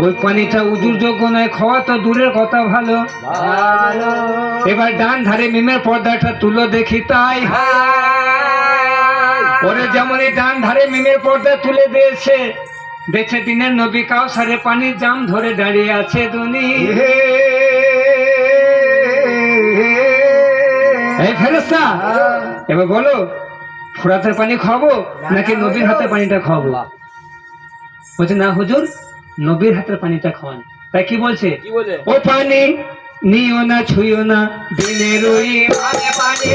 ওই পানিটা উজুর যোগ্য নয়, খাওয়া তো দূরের কথা। ভালো এবার ডান ধারে মিমের পর্দাটা তুলো দেখি তাই। ওরে যেমন এই ডান ধারে মিমের পর্দা তুলে দিয়েছে, দেখছে দিনের নবী কাউসারে পানির জাম ধরে দাঁড়িয়ে আছে দুনি। এই ফেরেশতা, এবার বলো ফোরাতের পানি খাবো নাকি নবীর হাতের পানিটা খাবো? বলছে না হুজুর, নবীর হাতের পানিটা খাওয়ান। তাই কি বলছে? ও পানি নিও না ছুঁয়ো না দিনের ওই পানি,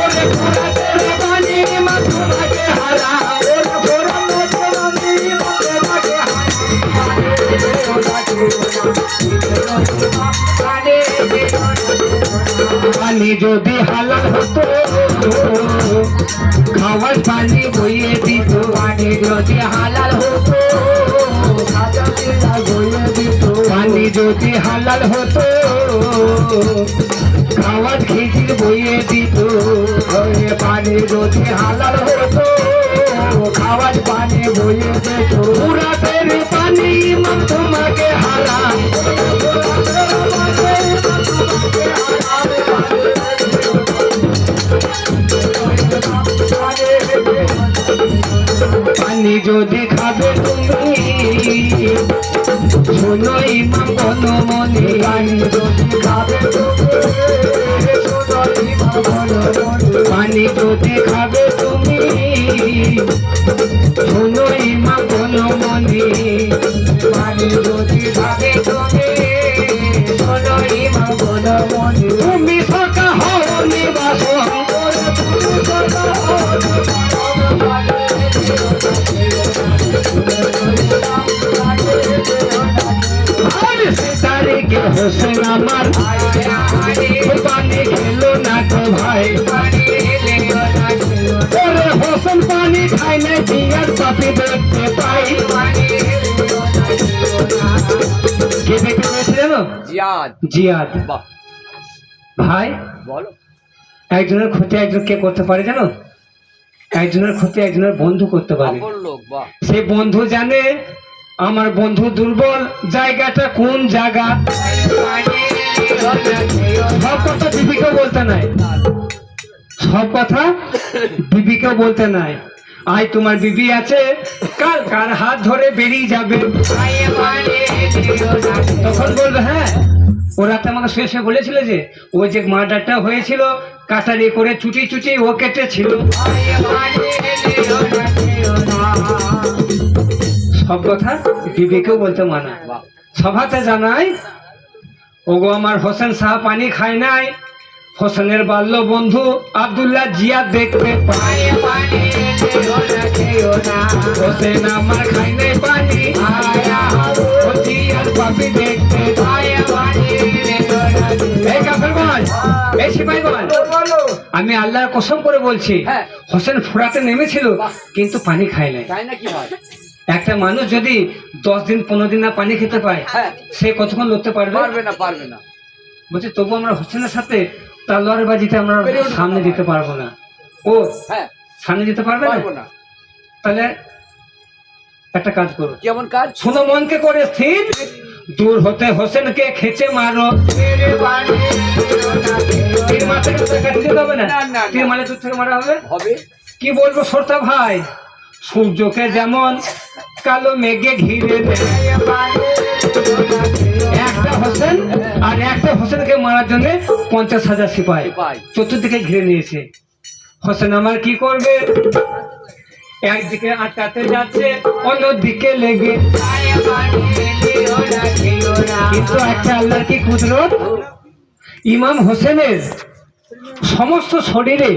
ওরে ফোরাতের পানি মা তোমাকে হারাম, ওরে ফোরাতের পানি যদি হালাল হতো খাওয়ার পানি বইয়ে দিত। পানি যদি হালাল হতো, পানি যদি হালাল হতো খাওয়ার খিচির বইয়ে দিত। পানি যদি হালাল হতো খাওয়ার পানি বইয়ে দিত। পুরাতের পানি মা তোমাকে হারাম, পানি যদি খাবে তুমি শোনো ইমাম বলো মনে। পানি যদি খাবে পানি যদি খাবে তুমি শোনো ইমাম বলো মনে। পানি যদি খাবে তুমি শোনো ইমাম বলো মনে। তুমি সকা হও নিবাস, হোসেন আমার পানি খেলো না তো ভাই। ওরে হোসেন পানি খাই না জিয়ার পাপি দেখতে পাই। কে দেখতে পেয়েছে জানো? জিয়াদ। ভাই বলো, একজনের ক্ষতি একজন কে করতে পারে জানো? একজনের ক্ষতি একজনের বন্ধু করতে পারে। সে বন্ধু জানে আমার বন্ধু দুর্বল জায়গাটা কোন জায়গা। সব কথা বিবিকেও বলতে নাই, সব কথা বিবিকেও বলতে নাই। আজ তোমার বিবি আছে, কাল কার হাত ধরে বেরিয়ে যাবে, তখন বলবে হ্যাঁ ও রাতে আমাকে শুয়ে শুয়ে বলেছিল যে ওই যে মার্ডারটা হয়েছিল কাটারি করে চুটি চুটি ও কেটেছিল। সব কথা বিবেকেও বলতে মানা। সভাতে জানাই ওগো আমার হোসেন সাহা পানি খায় নাই, হোসেনের বাল্য বন্ধু আব্দুল্লাহ জিয়াদ দেখতে পায়। হোসেন আমার খায় নাই পানি, জিয়াদ পাপি দেখতে পায়। আমি আল্লাহর কসম করে বলছি হোসেন ফোরাতে নেমেছিল কিন্তু পানি খায় নাই। একটা মানুষ যদি 10 দিন 15 দিন না পানি খেতে পায় সে কতক্ষণ লড়তে পারবে? পারবে না। বলছে তবু আমরা হোসেনের সাথে তলোয়ার বাজিতে আমরা সামনে দিতে পারবো না। ও সামনে দিতে পারবে না? তাহলে একটা কাজ করো। কেমন কাজ? শোনো মনকে করে স্থির, দূর হতে হোসেনকে খেচে মারো। তীর মারতে হবে না, তীর মারলে দূর থেকে মারা হবে। কি বলবো শ্রোতা ভাই, সূর্যকে যেমন কালো মেঘে ঘিরে একটা হোসেন আর একটা হোসেনকে মারার জন্য 50,000 সিপাহী চতুর্দিকে ঘিরে নিয়েছে। হোসেন আমার কি করবে? একদিকে আটকাতে যাচ্ছে অন্যদিকে লেগে, কিন্তু একটা আল্লাহর কি কুদরত, ইমাম হোসেনের সমস্ত শরীরে